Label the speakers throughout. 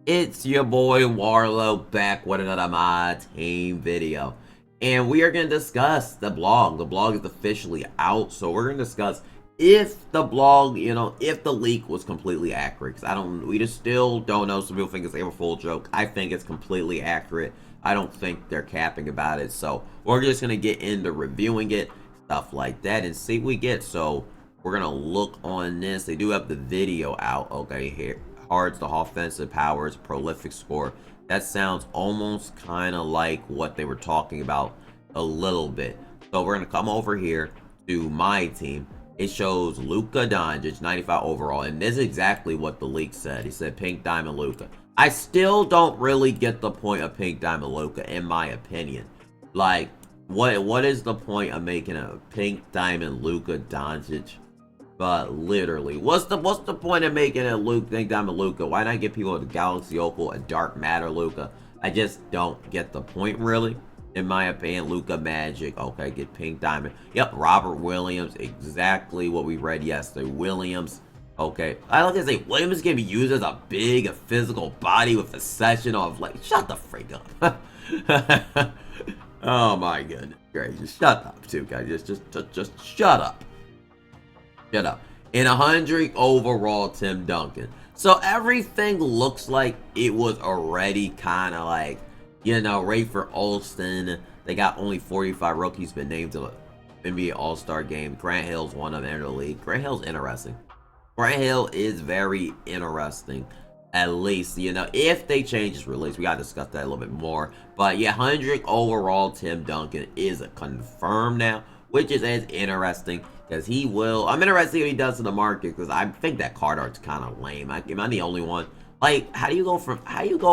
Speaker 1: It's your boy Warlow back with another My Team video. And we are going to discuss the blog. The blog is officially out, so we're going to discuss if the blog, if the leak was completely accurate. Because we just still don't know. Some people think it's a full joke. I think it's completely accurate. I don't think they're capping about it. So we're just going to get into reviewing it, stuff like that, and see what we get. So we're going to look on this. They do have the video out, okay, here. Cards, the offensive powers, prolific score. That sounds almost kind of like what they were talking about a little bit. So we're going to come over here to my team. It shows Luka Doncic, 95 overall. And this is exactly what the leak said. He said Pink Diamond Luka. I still don't really get the point of Pink Diamond Luka, in my opinion. Like, what is the point of making a Pink Diamond Luka Doncic? But literally, what's the point of making a Pink Diamond Luka? Why not give people a Galaxy Opal, a Dark Matter Luka? I just don't get the point, really. In my opinion, Luka Magic. Okay, get Pink Diamond. Yep, Robert Williams. Exactly what we read yesterday. Williams. Okay, I like to say Williams can be used as a big, physical body with a session of like, shut the freak up. Oh my goodness gracious, shut up, too, guys. Just shut up. Shut up. In 100 overall, Tim Duncan. So everything looks like it was already kind of like, ready for Alston. They got only 45 rookies been named to the NBA All-Star game. Grant Hill's one of them in the league. Grant Hill's interesting. Grant Hill is very interesting. At least, if they change his release, we gotta discuss that a little bit more. But yeah, 100 overall, Tim Duncan is confirmed now, which is as interesting. Because he will. I'm interested what he does to the market. Because I think that card art's kind of lame. Am I the only one? Like, how do you go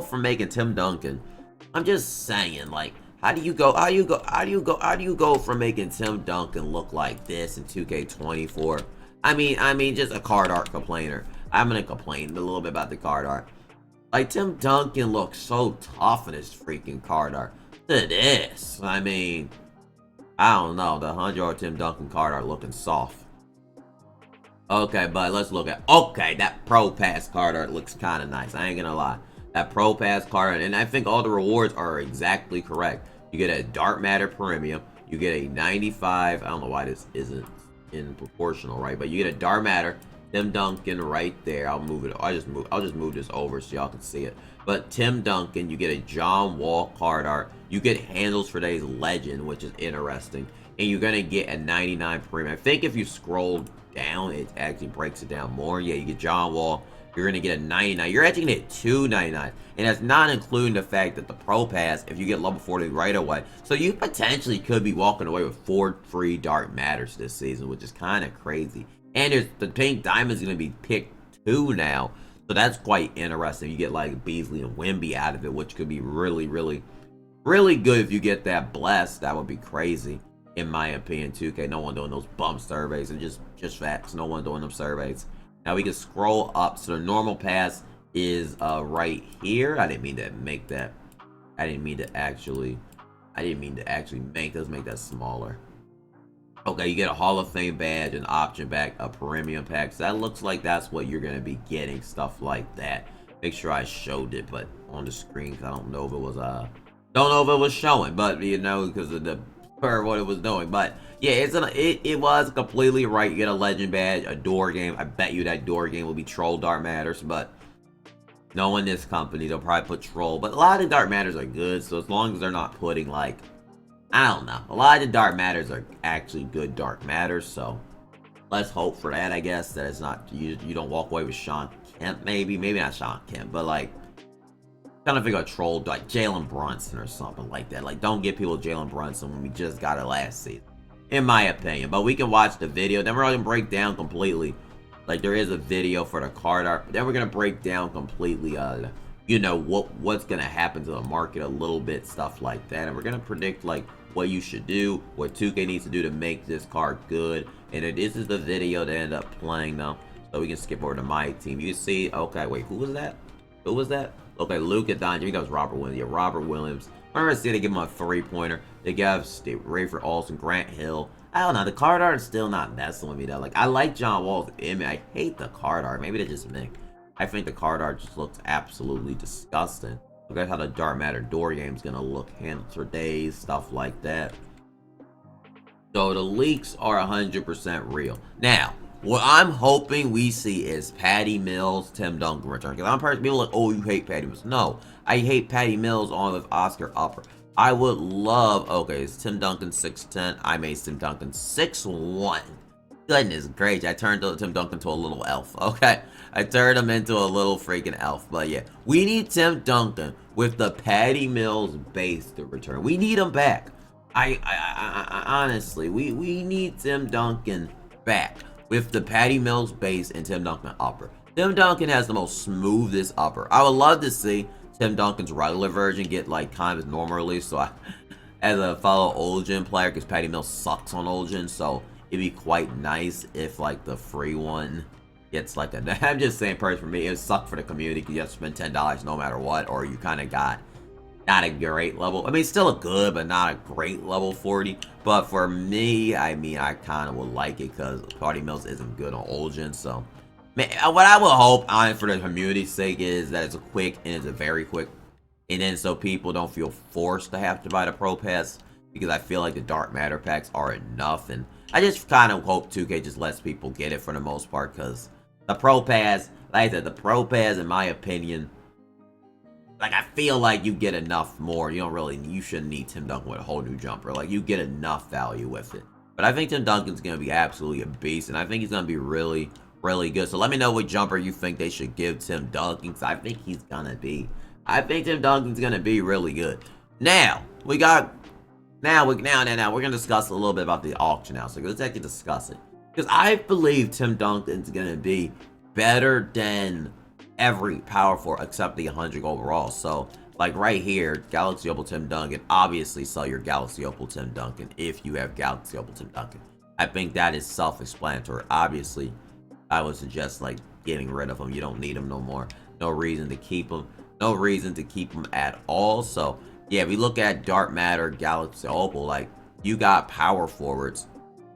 Speaker 1: from making Tim Duncan? I'm just saying, like, how do you go from making Tim Duncan look like this in 2K24? I mean, just a card art complainer. I'm gonna complain a little bit about the card art. Like, Tim Duncan looks so tough in his freaking card art. To this, I mean, I don't know. The 100 Tim Duncan card are looking soft. Okay, but let's look at... Okay, that Pro Pass card art looks kind of nice. I ain't gonna lie. That Pro Pass card art, and I think all the rewards are exactly correct. You get a Dark Matter Premium. You get a 95... I don't know why this isn't in proportional, right? But you get a Dark Matter Tim Duncan right there. I'll just move this over so y'all can see it. But Tim Duncan, you get a John Wall card art. You get handles for today's legend, which is interesting. And you're gonna get a 99 premium. I think if you scroll down, it actually breaks it down more. Yeah, you get John Wall. You're gonna get a 99. You're actually gonna get 299. And that's not including the fact that the Pro Pass, if you get level 40 right away. So you potentially could be walking away with 4 free Dark Matters this season, which is kind of crazy. And there's the Pink Diamond's gonna be picked 2 now. So that's quite interesting. You get like Beasley and Wemby out of it, which could be really, really, really good if you get that blessed. That would be crazy, in my opinion. 2K, no one doing those bump surveys, and just facts. No one doing them surveys. Now we can scroll up. So the normal pass is right here. I didn't mean to make that. I didn't mean to actually make that smaller. Okay, you get a Hall of Fame badge, an option pack, a premium pack. So that looks like that's what you're gonna be getting, stuff like that. Make sure I showed it, but on the screen, cause I don't know if it was showing, but because of the what it was doing. But yeah, it was completely right. You get a legend badge, a door game. I bet you that door game will be Troll Dark Matters, but knowing this company, they'll probably put Troll. But a lot of the Dark Matters are good, so as long as they're not putting like, I don't know. A lot of the Dark Matters are actually good Dark Matters, so let's hope for that, I guess, that it's not, you don't walk away with Sean Kemp, maybe not Sean Kemp, but like, kind of think of a troll, like Jalen Brunson or something like that. Like, don't give people Jalen Brunson when we just got it last season, in my opinion. But we can watch the video, then we're going to break down completely. Like, there is a video for the card art, but then we're going to break down completely, what's going to happen to the market a little bit, stuff like that. And we're going to predict, like, what you should do, what 2K needs to do to make this card good. And this is the video to end up playing though. So we can skip over to my team. You can see, okay, wait, who was that? Who was that? Okay, Luka Doncic. That was Robert Williams. Yeah, Robert Williams. I remember seeing they give him a 3-pointer. They gave Rayford Alston, Grant Hill. I don't know. The card art is still not messing with me though. Like, I like John Wall's image. I hate the card art. Maybe that's just me. I think the card art just looks absolutely disgusting. Look at how the Dark Matter door game is gonna look, handles for days, stuff like that. So the leaks are 100% real. Now, what I'm hoping we see is Patty Mills, Tim Duncan return. Because I'm personally people like, oh, you hate Patty Mills. No, I hate Patty Mills on with Oscar Upper. I would love, okay, it's Tim Duncan 6'10". I made Tim Duncan 6'1". Goodness gracious, I turned Tim Duncan to a little elf, okay? I turned him into a little freaking elf. But yeah, we need Tim Duncan with the Patty Mills base to return. We need him back. I honestly, we need Tim Duncan back with the Patty Mills base and Tim Duncan upper. Tim Duncan has the most smoothest upper. I would love to see Tim Duncan's regular version get like kind of normal release. So I, as a fellow Old Gen player, because Patty Mills sucks on Old Gen, so it'd be quite nice if like the free one gets like a. I'm just saying, personally, for me, it would suck for the community because you have to spend $10 no matter what, or you kind of got not a great level. I mean, still a good, but not a great level 40. But for me, I mean, I kind of would like it because Patty Mills isn't good on Old Gen. So, man, what I would hope on for the community's sake is that it's a quick and it's a very quick, and then so people don't feel forced to have to buy the Pro Pass, because I feel like the Dark Matter packs are enough. And I just kind of hope 2K just lets people get it for the most part, because the Pro Pass, like I said, the Pro Pass, in my opinion, like, I feel like you get enough more. You shouldn't need Tim Duncan with a whole new jumper. Like, you get enough value with it. But I think Tim Duncan's going to be absolutely a beast, and I think he's going to be really, really good. So let me know what jumper you think they should give Tim Duncan, because I think he's going to be. I think Tim Duncan's going to be really good. Now, we're going to discuss a little bit about the auction now. So let's actually discuss it. Because I believe Tim Duncan's going to be better than every Power 4 except the 100 overall. So, like right here, Galaxy Opal Tim Duncan, obviously sell your Galaxy Opal Tim Duncan if you have Galaxy Opal Tim Duncan. I think that is self-explanatory. Obviously, I would suggest like getting rid of him. You don't need him no more. No reason to keep him. No reason to keep him at all. So, yeah, we look at Dark Matter, Galaxy Opal, like, you got power forwards.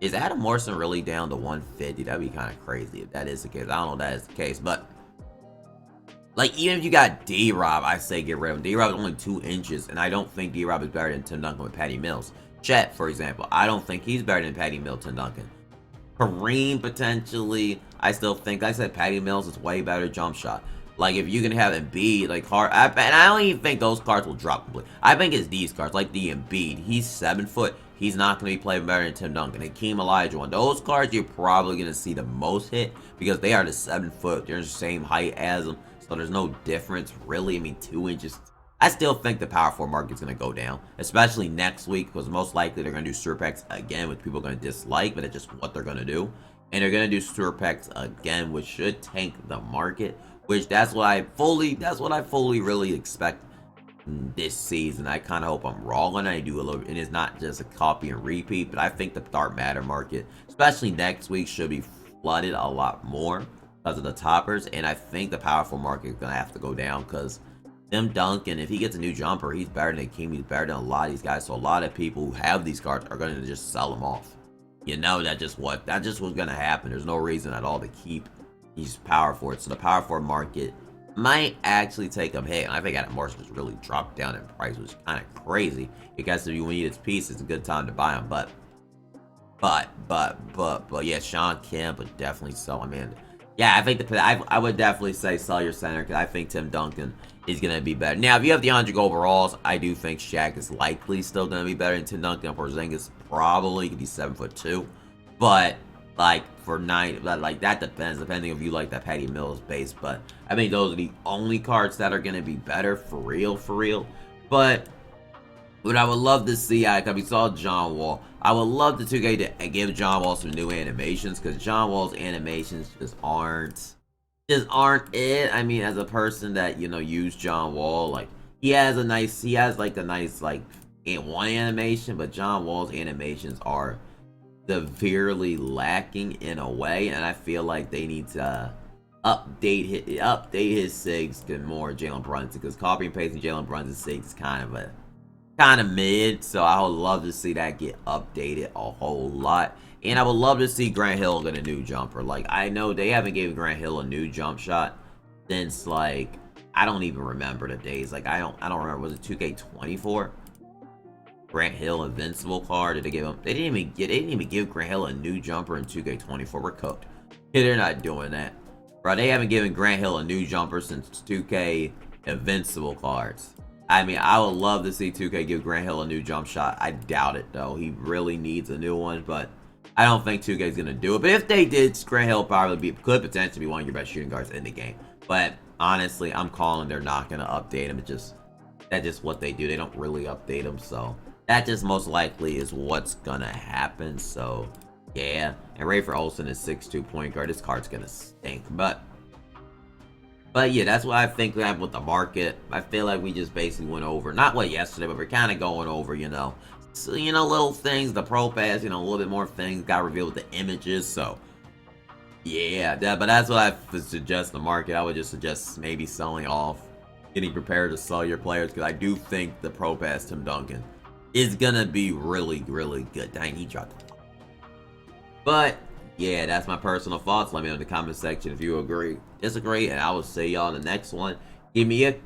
Speaker 1: Is Adam Morrison really down to 150? That'd be kind of crazy if that is the case. I don't know if that is the case, but like, even if you got D-Rob, I say get rid of him. D-Rob is only 2 inches, and I don't think D-Rob is better than Tim Duncan with Patty Mills. Chet, for example, I don't think he's better than Patty Mills, Tim Duncan. Kareem, potentially, I still think, like I said, Patty Mills is way better jump shot. Like, if you can have Embiid, like, and I don't even think those cards will drop completely. I think it's these cards, like the Embiid. He's 7 foot. He's not going to be playing better than Tim Duncan. Hakeem Olajuwon. Those cards you're probably going to see the most hit because they are the 7 foot. They're the same height as them. So there's no difference, really. I mean, 2 inches. I still think the Power 4 market's going to go down, especially next week, because most likely they're going to do super packs again, which people are going to dislike, but it's just what they're going to do. And they're going to do super packs again, which should tank the market, which that's what I fully really expect this season. I kind of hope I'm wrong on it. I do a little, and it's not just a copy and repeat, but I think the Dark Matter market, especially next week, should be flooded a lot more because of the toppers, and I think the powerful market is going to have to go down because Tim Duncan, if he gets a new jumper, he's better than Hakeem, he's better than a lot of these guys, so a lot of people who have these cards are going to just sell them off. You know, that's just what's going to happen. There's no reason at all to keep these power forwards, so the power forward market might actually take a hit, and I think Adam Morrison just really dropped down in price, which is kind of crazy. Because if you need his piece, it's a good time to buy him, but yeah, Sean Kemp would definitely sell him in. Yeah, I think I would definitely say sell your center because I think Tim Duncan is going to be better. Now, if you have the 100 overalls, I do think Shaq is likely still going to be better than Tim Duncan. Porzingis probably could be 7'2", but like for 9, like that depends, depending if you like that Patty Mills base. But I think those are the only cards that are going to be better for real. But what I would love to see, because we saw John Wall, I would love the 2K to give John Wall some new animations, because John Wall's animations just aren't it. I mean, as a person that, you know, used John Wall, like, he has a nice like in one animation, but John Wall's animations are severely lacking in a way, and I feel like they need to update his SIGs to more Jalen Brunson, because copy and pasting Jalen Brunson's SIGs is kind of mid, so I would love to see that get updated a whole lot. And I would love to see Grant Hill get a new jumper. Like, I know they haven't given Grant Hill a new jump shot since like I don't even remember the days. Like I don't remember. Was it 2K24? Grant Hill Invincible card. Did they give him? They didn't even give Grant Hill a new jumper in 2K24. We're cooked. Yeah, they're not doing that, bro. They haven't given Grant Hill a new jumper since 2K Invincible cards. I mean, I would love to see 2K give Grant Hill a new jump shot. I doubt it though. He really needs a new one, but I don't think 2K is gonna do it. But if they did, Grant Hill probably could potentially be one of your best shooting guards in the game. But honestly, I'm calling they're not gonna update him. That's just what they do. They don't really update him, so that just most likely is what's gonna happen. So yeah, and Rafer Olsen is 6'2" point guard. This card's gonna stink, but yeah, that's what I think we have with the market. I feel like we just basically went over, not what yesterday, but we're kind of going over, so, little things, the Pro Pass, a little bit more things got revealed with the images. So yeah, but that's what I would suggest the market. I would just suggest maybe selling off, getting prepared to sell your players, because I do think the Pro Pass Tim Duncan is gonna be really, really good. Dang, he dropped it. But yeah, that's my personal thoughts. Let me know in the comment section if you agree, disagree, and I will see y'all in the next one. Give me a